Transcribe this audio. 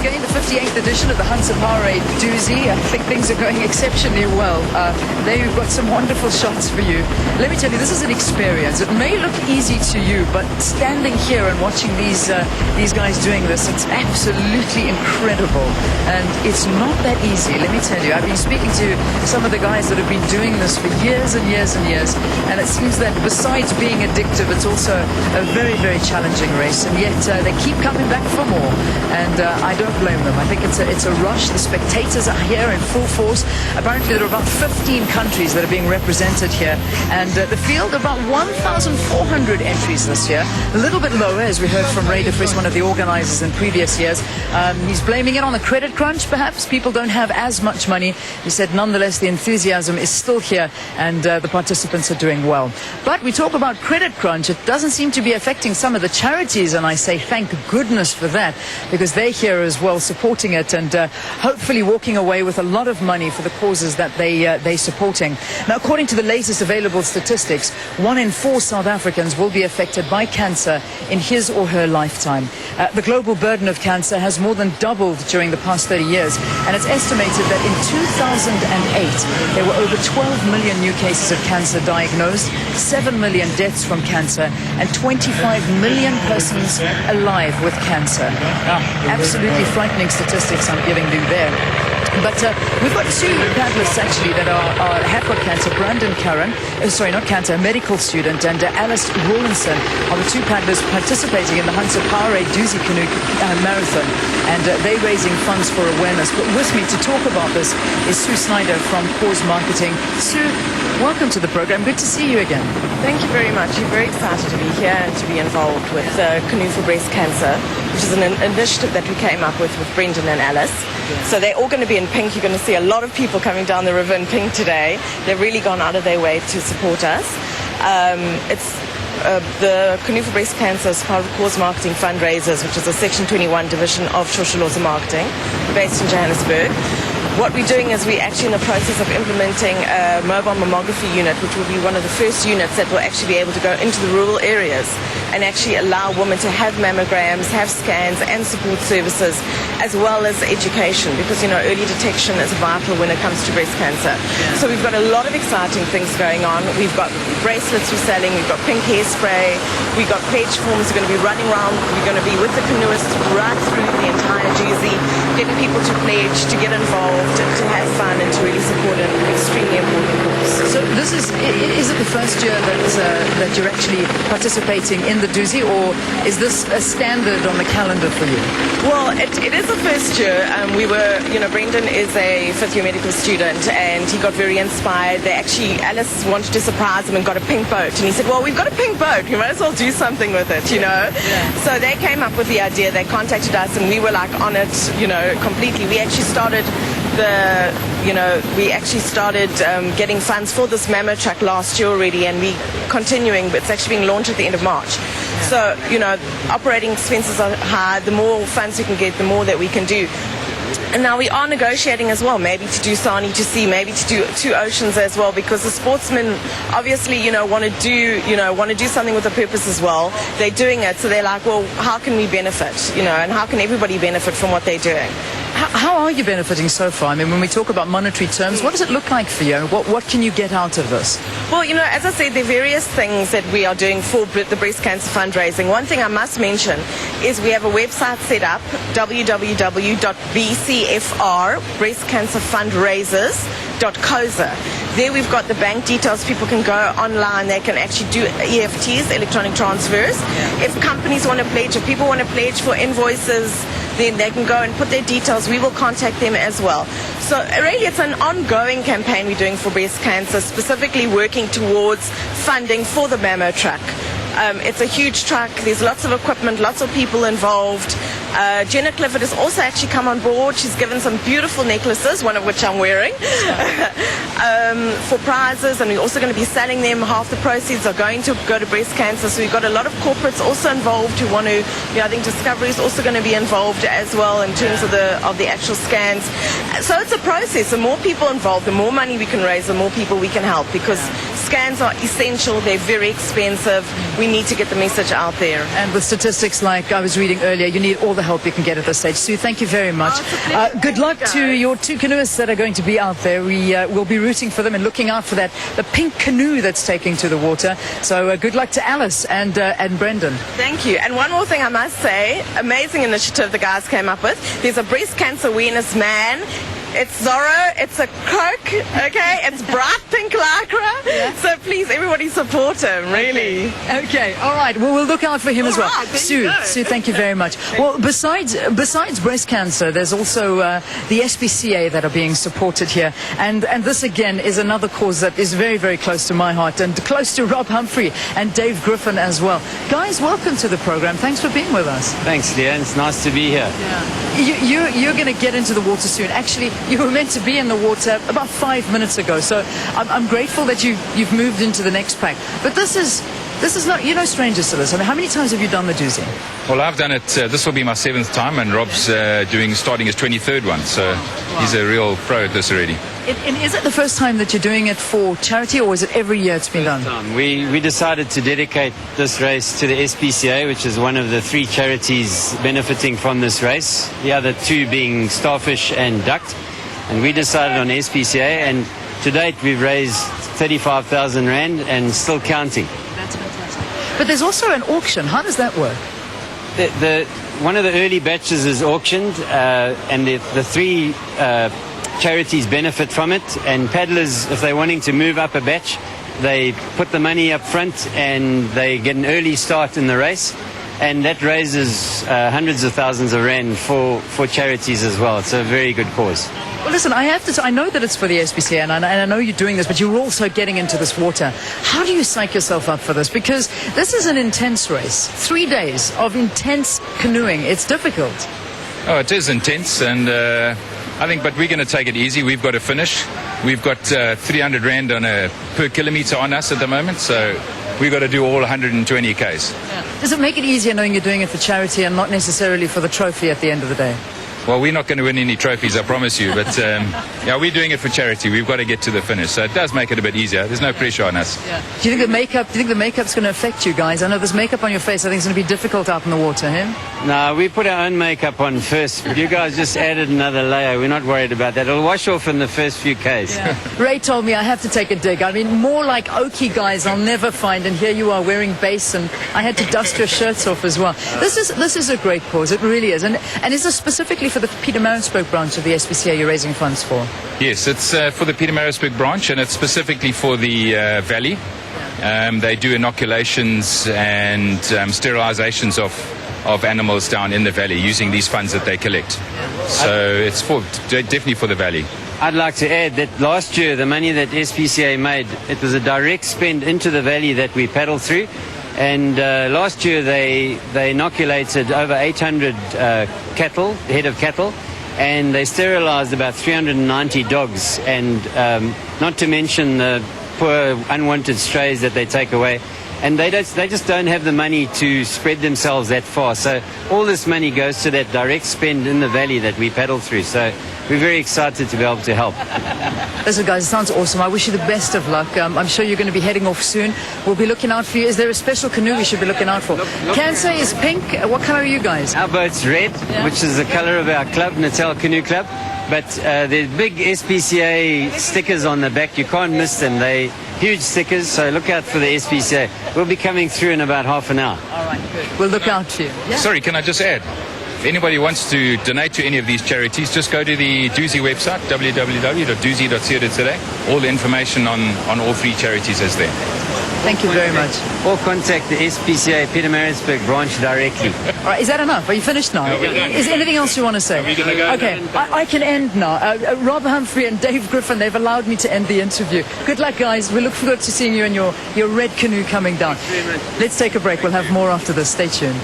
again, the 58th edition of the Hansapare Dusi. I think things are going exceptionally well. There you've got some wonderful shots for you. Let me tell you, this is an experience. It may look easy to you, but standing here and watching these guys doing this, it's absolutely incredible. And it's not that easy, let me tell you. I've been speaking to some of the guys that have been doing this for years and years and years, and it seems that besides being addictive, it's also a very, very challenging race, and yet they keep coming back for more, and I don't blame them. I think it's a rush. The spectators are here in full force. Apparently there are about 15 countries that are being represented here, and the field, about 1,400 entries this year. A little bit lower, as we heard from Ray DeFries, one of the organizers in previous years. He's blaming it on the credit crunch, perhaps. People don't have as much money. He said nonetheless the enthusiasm is still here, and the participants are doing well. But we talk about credit crunch. It doesn't seem to be affecting some of the charities, and I say thank goodness for that, because they're here as well supporting it, and hopefully walking away with a lot of money for the causes that they're supporting. Now, according to the latest available statistics, 1 in 4 South Africans will be affected by cancer in his or her lifetime. The global burden of cancer has more than doubled during the past 30 years, and it's estimated that in 2008 there were over 12 million new cases of cancer diagnosed, 7 million deaths from cancer, and 25 million persons alive with cancer. Absolutely frightening statistics I'm giving you there. But we've got 2 paddlers actually that have got cancer. Brandon Curran, a medical student, and Alice Rawlinson are the 2 paddlers participating in the Hansapare Dusi Canoe Marathon, and they're raising funds for awareness. But with me to talk about this is Sue Snyder from Cause Marketing. Sue, welcome to the program. Good to see you again. Thank you very much. We're very excited to be here and to be involved with Canoe for Breast Cancer, which is an initiative that we came up with Brendan and Alice. Yes. So they're all going to be in pink. You're going to see a lot of people coming down the river in pink today. They've really gone out of their way to support us. The Canoe for Breast Cancer is part of Cause Marketing Fundraisers, which is a Section 21 division of Social Marketing, based in Johannesburg. What we're doing is we're actually in the process of implementing a mobile mammography unit, which will be one of the first units that will actually be able to go into the rural areas and actually allow women to have mammograms, have scans and support services, as well as education, because, you know, early detection is vital when it comes to breast cancer. Yeah. So we've got a lot of exciting things going on. We've got bracelets we're selling, we've got pink hairspray, we've got pledge forms. We're going to be running around, we're going to be with the canoeists right through the entire Dusi, getting people to pledge, to get involved, to have fun, and to really support an extremely important cause. So this is it the first year that you're actually participating in the Dusi, or is this a standard on the calendar for you? Well, it is the first year. Brendan is a 5th year medical student, and he got very inspired. Alice wanted to surprise him and got a pink boat, and he said, well, we've got a pink boat, we might as well do something with it, you know. Yeah. So they came up with the idea, they contacted us, and we were like on it, you know, completely. We actually started getting funds for this mammo truck last year already, and we continuing. It's actually being launched at the end of March. Yeah. So, you know, operating expenses are high. The more funds we can get, the more that we can do. And now we are negotiating as well, maybe to do Sani to Sea, maybe to do 2 oceans as well, because the sportsmen obviously, want to do something with a purpose as well. They're doing it, so they're like, well, how can we benefit, and how can everybody benefit from what they're doing? How are you benefiting so far? I mean, when we talk about monetary terms, what does it look like for you? What can you get out of this? Well, as I said, there are various things that we are doing for the breast cancer fundraising. One thing I must mention is we have a website set up, www.bcfrbreastcancerfundraisers.coza. There we've got the bank details. People can go online. They can actually do EFTs, electronic transfers. Yeah. If companies want to pledge, if people want to pledge for invoices, then they can go and put their details. We will contact them as well. So really it's an ongoing campaign we're doing for breast cancer, specifically working towards funding for the mammo truck. It's a huge truck. There's lots of equipment, lots of people involved. Jenna Clifford has also actually come on board. She's given some beautiful necklaces, one of which I'm wearing, for prizes, and we're also going to be selling them. Half the proceeds are going to go to breast cancer. So we've got a lot of corporates also involved who want to, I think Discovery is also going to be involved as well in terms of the actual scans. So it's a process. The more people involved, the more money we can raise, the more people we can help, because scans are essential. They're very expensive. We need to get the message out there. And with statistics like I was reading earlier, you need all the help you can get at this stage. Sue, thank you very much. Good luck to your two canoeists that are going to be out there. We will be rooting for them and looking out for the pink canoe that's taking to the water. So good luck to Alice and Brendan. Thank you. And one more thing I must say, amazing initiative the guys came up with. There's a breast cancer awareness man. It's Zorro, it's a Coke, okay? It's bright pink lycra. Yeah. So please, everybody support him, really. Okay, all right. Well, we'll look out for him as well. Right, Sue, thank you very much. Well, besides breast cancer, there's also the SPCA that are being supported here. And this, again, is another cause that is very, very close to my heart and close to Rob Humphrey and Dave Griffin as well. Guys, welcome to the program. Thanks for being with us. Thanks, Leah. It's nice to be here. Yeah. You're going to get into the water soon. Actually, you were meant to be in the water about 5 minutes ago. So I'm grateful that you've moved into the next pack. But this is not, you're no strangers to this. I mean, how many times have you done the Dusi? Well, I've done it. This will be my 7th time, and Rob's starting his 23rd one. So he's a real pro at this already. And is it the first time that you're doing it for charity, or is it every year it's been done? We decided to dedicate this race to the SPCA, which is one of the 3 charities benefiting from this race. The other 2 being Starfish and Duct. And we decided on SPCA, and to date we've raised 35,000 Rand and still counting. That's fantastic. But there's also an auction. How does that work? One of the early batches is auctioned, and the 3 charities benefit from it. And paddlers, if they're wanting to move up a batch, they put the money up front and they get an early start in the race. And that raises hundreds of thousands of Rand for charities as well. It's a very good cause. Well, listen, I have to say, I know that it's for the SPCA, and I know you're doing this, but you're also getting into this water. How do you psych yourself up for this? Because this is an intense race. 3 days of intense canoeing. It's difficult. Oh, it is intense, and I think, but we're going to take it easy. We've got to finish. We've got 300 Rand on a per kilometre on us at the moment, so we've got to do all 120 Ks. Yeah. Does it make it easier knowing you're doing it for charity and not necessarily for the trophy at the end of the day? Well, we're not going to win any trophies, I promise you. But, yeah, we're doing it for charity. We've got to get to the finish. So it does make it a bit easier. There's no pressure on us. Yeah. Do you think the makeup's going to affect you guys? I know there's makeup on your face. I think it's going to be difficult out in the water, huh? No, we put our own makeup on first. You guys just added another layer. We're not worried about that. It'll wash off in the first few Ks. Yeah. Ray told me I have to take a dig. I mean, more like oaky guys I'll never find. And here you are wearing base, and I had to dust your shirts off as well. This is a great cause. It really is. And is this specifically for the Pietermaritzburg branch of the SPCA you're raising funds for? Yes, it's for the Pietermaritzburg branch, and it's specifically for the valley. They do inoculations and sterilizations of animals down in the valley using these funds that they collect. So it's definitely for the valley. I'd like to add that last year, the money that SPCA made, it was a direct spend into the valley that we paddled through. And last year they inoculated over 800 head of cattle, and they sterilized about 390 dogs, and not to mention the poor unwanted strays that they take away. And they just don't have the money to spread themselves that far. So all this money goes to that direct spend in the valley that we paddle through. So we're very excited to be able to help. Listen, guys, it sounds awesome. I wish you the best of luck. I'm sure you're going to be heading off soon. We'll be looking out for you. Is there a special canoe we should be looking out for? Cancer is pink. What color are you guys? Our boat's red, which is the color of our club, Natal Canoe Club. But there's big SPCA stickers on the back. You can't miss them. They're huge stickers, so look out for the SPCA. We'll be coming through in about half an hour. All right, good. We'll look out for you. Yeah. Sorry, can I just add? If anybody wants to donate to any of these charities, just go to the Dusi website, www.dusi.co.za. All the information on all 3 charities is there. Thank you very much. Or contact the SPCA Pietermaritzburg branch directly. All right, is that enough? Are you finished now? Is there anything else you want to say? Okay, I can end now. Rob Humphrey and Dave Griffin, they've allowed me to end the interview. Good luck, guys. We look forward to seeing you in your red canoe coming down. Let's take a break. We'll have more after this. Stay tuned.